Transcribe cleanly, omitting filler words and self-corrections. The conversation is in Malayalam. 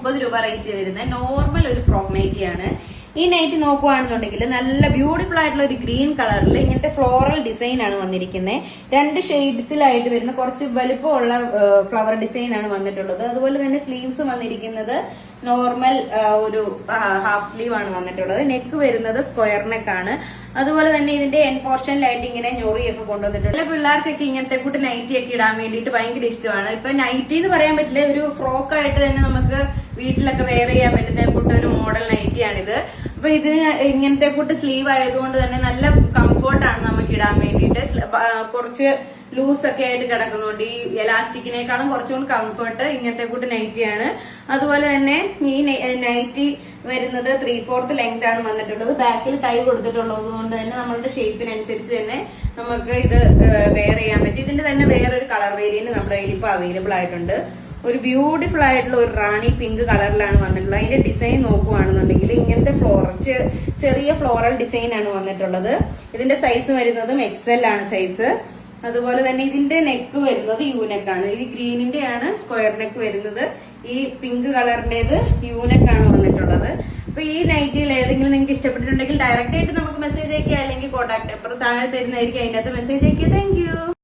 30 രൂപ റേറ്റ് വരുന്നത്. നോർമൽ ഒരു ഫ്രോക്ക് നൈറ്റിയാണ്. ഈ നൈറ്റ് നോക്കുവാണെന്നുണ്ടെങ്കിൽ നല്ല ബ്യൂട്ടിഫുൾ ആയിട്ടുള്ള ഒരു ഗ്രീൻ കളറിൽ ഇങ്ങനത്തെ ഫ്ലോറൽ ഡിസൈൻ ആണ് വന്നിരിക്കുന്നത്. 2 ഷെയ്ഡ്സിലായിട്ട് വരുന്ന കുറച്ച് വലുപ്പമുള്ള ഫ്ലവർ ഡിസൈൻ ആണ് വന്നിട്ടുള്ളത്. അതുപോലെ തന്നെ സ്ലീവ്സ് വന്നിരിക്കുന്നത് നോർമൽ ഒരു ഹാഫ് സ്ലീവ് ആണ് വന്നിട്ടുള്ളത്. നെക്ക് വരുന്നത് സ്ക്വയർ നെക്ക് ആണ്. അതുപോലെ തന്നെ ഇതിന്റെ എൻ പോർഷനിലായിട്ട് ഇങ്ങനെ ഞൊറിയൊക്കെ കൊണ്ടുവന്നിട്ടുണ്ട്. ചില പിള്ളേർക്കൊക്കെ ഇങ്ങനത്തെ കൂട്ട് നൈറ്റി ഒക്കെ ഇടാൻ വേണ്ടിയിട്ട് ഭയങ്കര ഇഷ്ടമാണ്. ഇപ്പൊ നൈറ്റി എന്ന് പറയാൻ പറ്റില്ല, ഒരു ഫ്രോക്ക് ആയിട്ട് തന്നെ നമുക്ക് വീട്ടിലൊക്കെ വെയർ ചെയ്യാൻ പറ്റുന്ന കൂട്ട് ഒരു മോഡൽ നൈറ്റിയാണിത്. അപ്പൊ ഇതിന് ഇങ്ങനത്തെ കൂട്ട് സ്ലീവ് ആയതുകൊണ്ട് തന്നെ നല്ല കംഫർട്ടാണ് നമുക്ക് ഇടാൻ വേണ്ടിയിട്ട്. കുറച്ച് ലൂസ് ഒക്കെ ആയിട്ട് കിടക്കുന്നുണ്ട്. ഈ എലാസ്റ്റിക്കിനേക്കാളും കുറച്ചുകൂടി കംഫർട്ട് ഇങ്ങനത്തെ കൂട്ട് നൈറ്റിയാണ്. അതുപോലെ തന്നെ ഈ നൈറ്റി വരുന്നത് 3/4 ലെങ്ത് ആണ് വന്നിട്ടുള്ളത്. ബാക്കിൽ ടൈ കൊടുത്തിട്ടുള്ളത് കൊണ്ട് തന്നെ നമ്മളുടെ ഷേപ്പിനനുസരിച്ച് തന്നെ നമുക്ക് ഇത് വെയർ ചെയ്യാൻ പറ്റും. ഇതിന്റെ തന്നെ വേറൊരു കളർ വേരിയന്റ് നമ്മുടെ കയ്യിൽ ഇപ്പൊ അവൈലബിൾ ആയിട്ടുണ്ട്. ഒരു ബ്യൂട്ടിഫുൾ ആയിട്ടുള്ള ഒരു റാണി പിങ്ക് കളറിലാണ് വന്നിട്ടുള്ളത്. അതിന്റെ ഡിസൈൻ നോക്കുവാണെന്നുണ്ടെങ്കിൽ ഇങ്ങനത്തെ ചെറിയ ഫ്ലോറൽ ഡിസൈൻ ആണ് വന്നിട്ടുള്ളത്. ഇതിന്റെ സൈസ് വരുന്നതും XL ആണ് സൈസ്. അതുപോലെ തന്നെ ഇതിന്റെ നെക്ക് വരുന്നത് യൂനെക്കാണ്. ഈ ഗ്രീനിന്റെ ആണ് സ്ക്വയർ നെക്ക് വരുന്നത്. ഈ പിങ്ക് കളറിന്റേത് യൂനെക്കാണ് വന്നിട്ടുള്ളത്. അപ്പൊ ഈ നൈറ്റിയിൽ ഏതെങ്കിലും നിങ്ങൾക്ക് ഇഷ്ടപ്പെട്ടിട്ടുണ്ടെങ്കിൽ ഡയറക്റ്റ് ആയിട്ട് നമുക്ക് മെസ്സേജ് അയക്കുക, അല്ലെങ്കിൽ കോൺടാക്ട് നമ്പർ താഴെ തരുന്നതായിരിക്കും. അതിന്റെ അകത്ത് മെസ്സേജ് അയക്കുക. Thank you.